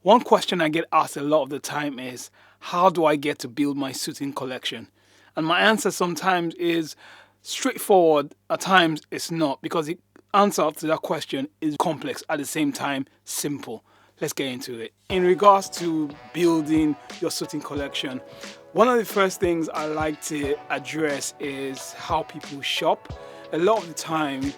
One question I get asked a lot of the time is, how do I get to build my suiting collection? And my answer sometimes is straightforward, at times it's not, because the answer to that question is complex, at the same time simple. Let's get into it. In regards to building your suiting collection, one of the first things I like to address is how people shop. A lot of the time,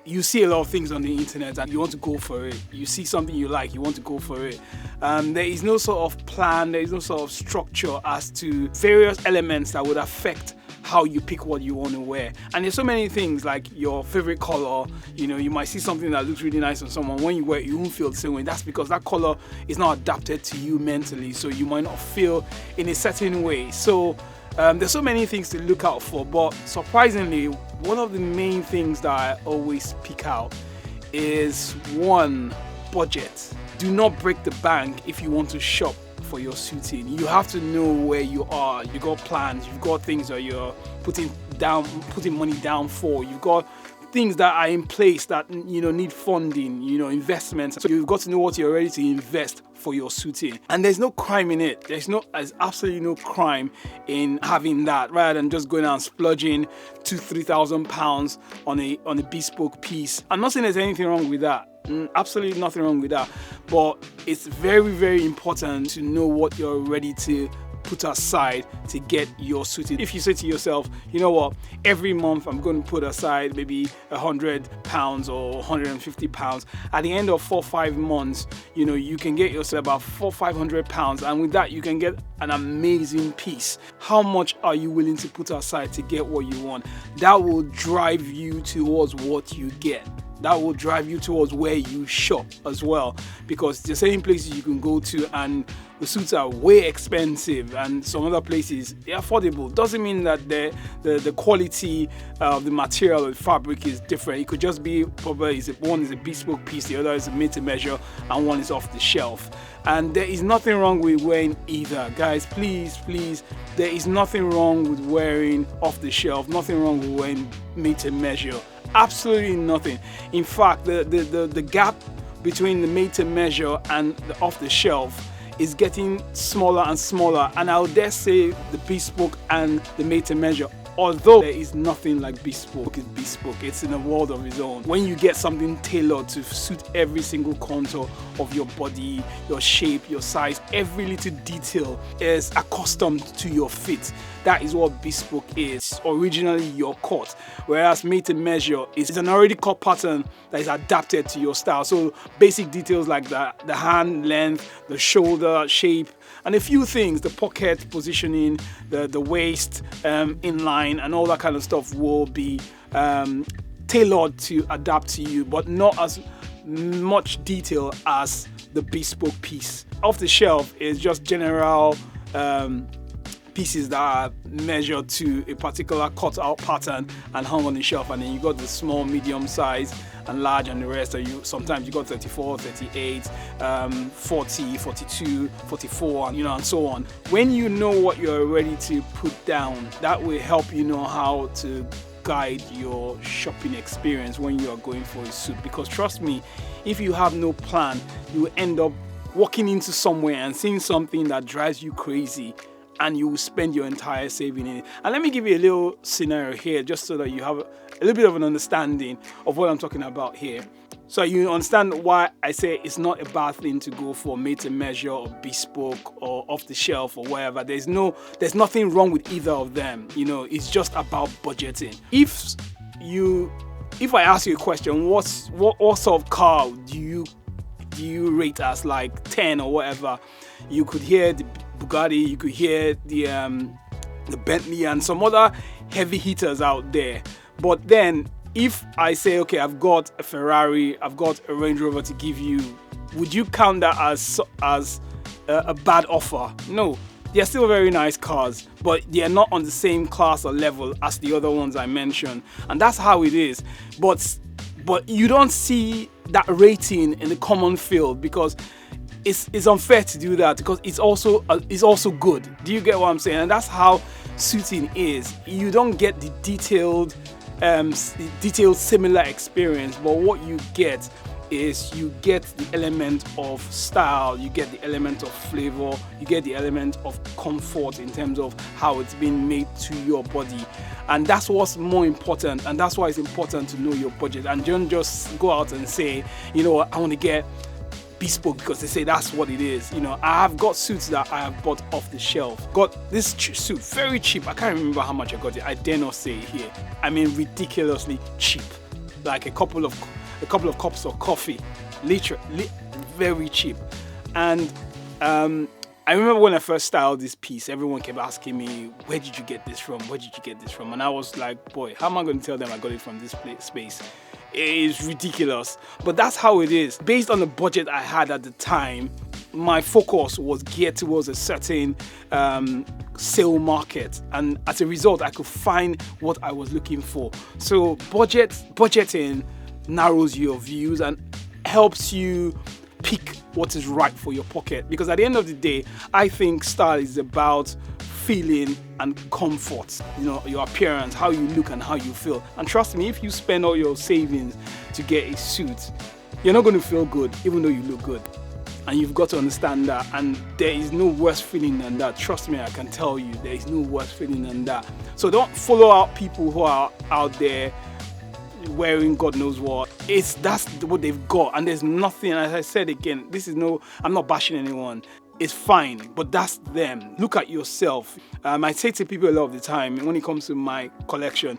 you see a lot of things on the internet and you want to go for it. You see something you like, you want to go for it. There is no sort of plan, there is no sort of structure as to various elements that would affect how you pick what you want to wear. And there's so many things, like your favorite color. You might see something that looks really nice on someone. When you wear it, you won't feel the same way. That's because that color is not adapted to you mentally, so you might not feel in a certain way. So there's so many things to look out for, but surprisingly, one of the main things that I always pick out is, one, budget. Do not break the bank if you want to shop for your suiting. You have to know where you are. You got plans, you've got things that you're putting money down for. You've got things that are in place that need funding, investments. So you've got to know what you're ready to invest for your suiting. And there's no crime in it. There's absolutely no crime in having that, rather than just going out and splurging £2,000-3,000 on a bespoke piece. I'm not saying there's anything wrong with that. Absolutely nothing wrong with that. But it's very, very important to know what you're ready to put aside to get your suiting. If you say to yourself, you know what, every month I'm going to put aside maybe £100 or £150, at the end of 4 or 5 months, you can get yourself about £400-500, and with that you can get an amazing piece. How much are you willing to put aside to get what you want? That will drive you towards what you get. That will drive you towards where you shop as well, because there's certain places you can go to and the suits are way expensive, and some other places they're affordable. Doesn't mean that the quality of the material or the fabric is different. It could just be probably one is a bespoke piece, the other is a made to measure, and one is off the shelf. And there is nothing wrong with wearing either, guys. Please, there is nothing wrong with wearing off the shelf. Nothing wrong with wearing made to measure. Absolutely nothing. In fact, the gap between the made to measure and the off the shelf is getting smaller and smaller, and I would dare say the bespoke and the made to measure, although there is nothing like bespoke, it's in a world of its own. When you get something tailored to suit every single contour of your body, your shape, your size, every little detail is accustomed to your fit. That is what bespoke is. Originally your cut, whereas made to measure is an already cut pattern that is adapted to your style. So basic details like the hand length, the shoulder shape, and a few things, the pocket positioning, the waist inline, and all that kind of stuff will be tailored to adapt to you, but not as much detail as the bespoke piece. Off the shelf is just general pieces that are measured to a particular cut out pattern and hung on the shelf, and then you got the small, medium size and large, and the rest are sometimes you got 34, 38, 40, 42, 44, and so on. When you know what you're ready to put down, that will help you know how to guide your shopping experience when you are going for a suit. Because trust me, if you have no plan, you will end up walking into somewhere and seeing something that drives you crazy, and you will spend your entire saving in it. And let me give you a little scenario here, just so that you have a little bit of an understanding of what I'm talking about here. So you understand why I say it's not a bad thing to go for made to measure or bespoke or off the shelf or whatever. There's nothing wrong with either of them. It's just about budgeting. If I ask you a question, what sort of car do you rate as like 10 or whatever? You could hear the Bugatti, you could hear the Bentley and some other heavy hitters out there. But then if I say, okay, I've got a Ferrari, I've got a Range Rover to give you, would you count that as a bad offer? No. They're still very nice cars, but they're not on the same class or level as the other ones I mentioned. And that's how it is. But you don't see that rating in the common field, because it's unfair to do that, because it's also good. Do you get what I'm saying? And that's how suiting is. You don't get the detailed similar experience, but what you get is you get the element of style, you get the element of flavor, you get the element of comfort in terms of how it's been made to your body. And that's what's more important, and that's why it's important to know your budget and don't just go out and say, you know, I want to get bespoke because they say that's what it is. You know, I have got suits that I have bought off the shelf. Got this suit very cheap. I can't remember how much I got it. I dare not say it here. I mean, ridiculously cheap, like a couple of cups of coffee, literally very cheap. And I remember when I first styled this piece, everyone kept asking me, where did you get this from? Where did you get this from? And I was like, boy, how am I going to tell them I got it from this space? It is ridiculous. But that's how it is. Based on the budget I had at the time, my focus was geared towards a certain sale market. And as a result, I could find what I was looking for. So budgeting narrows your views and helps you pick what is right for your pocket, because at the end of the day, I think style is about feeling and comfort, you know, your appearance, how you look and how you feel. And trust me, if you spend all your savings to get a suit, you're not going to feel good even though you look good. And you've got to understand that, and there is no worse feeling than that. Trust me, I can tell you, there is no worse feeling than that. So don't follow out people who are out there wearing God knows what. That's what they've got, and there's nothing. As I said again, I'm not bashing anyone. It's fine, but that's them. Look at yourself. I say to people a lot of the time when it comes to my collection,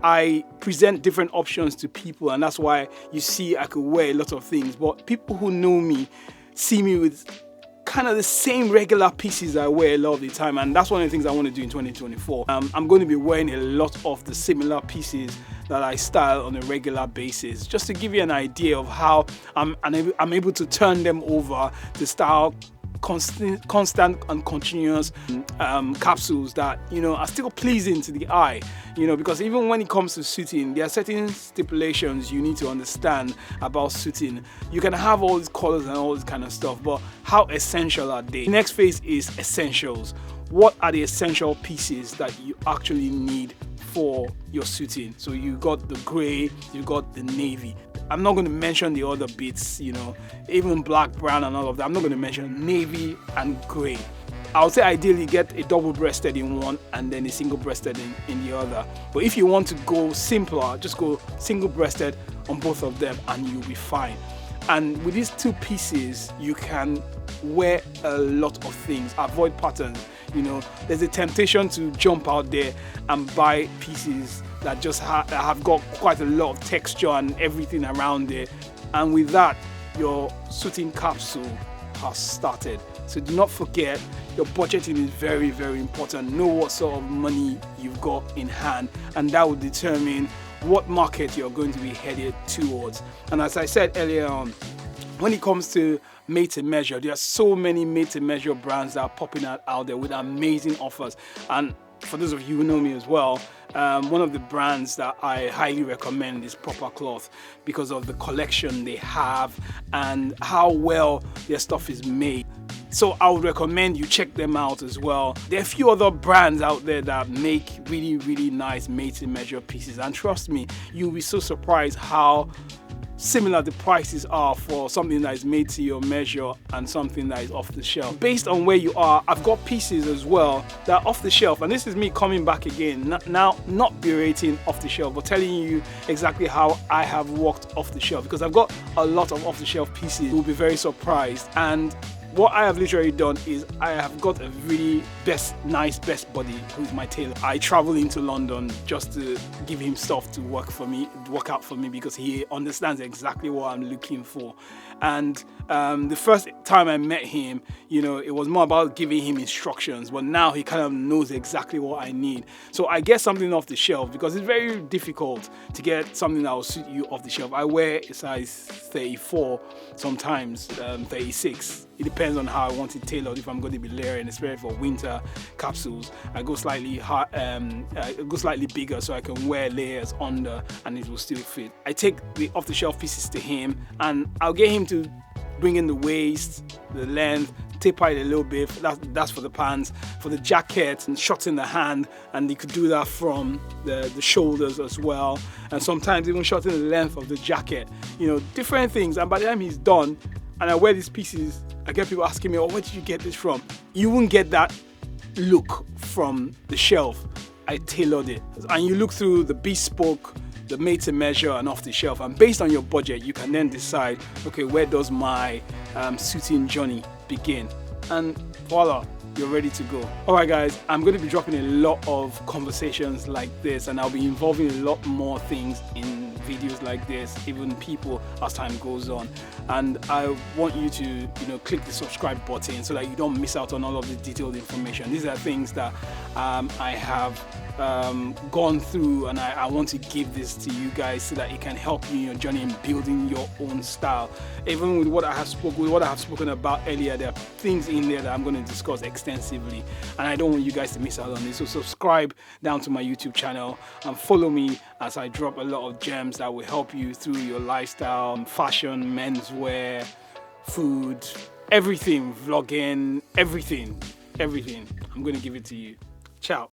I present different options to people, and that's why you see I could wear a lot of things. But people who know me see me with kind of the same regular pieces I wear a lot of the time, and that's one of the things I want to do in 2024. I'm going to be wearing a lot of the similar pieces that I style on a regular basis, just to give you an idea of how I'm able to turn them over to style constant and continuous capsules that, you know, are still pleasing to the eye, you know, because even when it comes to suiting, there are certain stipulations you need to understand about suiting. You can have all these colors and all this kind of stuff, but how essential are they? The next phase is essentials. What are the essential pieces that you actually need for your suiting? So you got the gray, you got the navy. I'm not going to mention the other bits, you know, even black, brown and all of that. I'm not going to mention navy and gray. I would say ideally get a double-breasted in one and then a single-breasted in the other. But if you want to go simpler, just go single-breasted on both of them and you'll be fine. And with these two pieces, you can wear a lot of things. Avoid patterns. You know, there's a temptation to jump out there and buy pieces that just have got quite a lot of texture and everything around there. And with that, your suiting capsule has started. So do not forget, your budgeting is very, very important. Know what sort of money you've got in hand, and that will determine what market you're going to be headed towards. And as I said earlier on, when it comes to made to measure, there are so many made to measure brands that are popping out there with amazing offers. And for those of you who know me as well, one of the brands that I highly recommend is Proper Cloth, because of the collection they have and how well their stuff is made. So I would recommend you check them out as well. There are a few other brands out there that make really, really nice made to measure pieces, and trust me, you'll be so surprised how similar the prices are for something that is made to your measure and something that is off the shelf. Based on where you are, I've got pieces as well that are off the shelf, and this is me coming back again, now not berating off the shelf, but telling you exactly how I have worked off the shelf, because I've got a lot of off the shelf pieces. You'll be very surprised. And what I have literally done is I have got a really best buddy who's my tailor. I travel into London just to give him stuff to work out for me, because he understands exactly what I'm looking for. And the first time I met him, you know, it was more about giving him instructions, but now he kind of knows exactly what I need. So I get something off the shelf, because it's very difficult to get something that will suit you off the shelf. I wear a size 34, sometimes 36. It depends on how I want it tailored. If I'm going to be layering, especially for winter capsules, I go slightly bigger so I can wear layers under and it will still fit. I take the off-the-shelf pieces to him, and I'll get him to bring in the waist, the length, taper it a little bit. That's for the pants. For the jacket, and shorten the hand, and you could do that from the shoulders as well, and sometimes even shorten the length of the jacket. You know, different things. And by the time he's done, and I wear these pieces, I get people asking me, "Oh, where did you get this from?" You won't get that look from the shelf. I tailored it, and you look through the bespoke, the made to measure, and off the shelf, and based on your budget you can then decide, okay, where does my suiting journey begin, and voila, you're ready to go. Alright guys, I'm going to be dropping a lot of conversations like this, and I'll be involving a lot more things in videos like this, even people, as time goes on. And I want you to, you know, click the subscribe button so that you don't miss out on all of the detailed information. These are things that I have gone through, and I want to give this to you guys so that it can help you in your journey in building your own style. Even with what I have spoken about earlier, there are things in there that I'm going to discuss extensively, and I don't want you guys to miss out on this. So subscribe down to my YouTube channel and follow me as I drop a lot of gems that will help you through your lifestyle, fashion, menswear, food, everything, vlogging, everything. I'm going to give it to you. Ciao.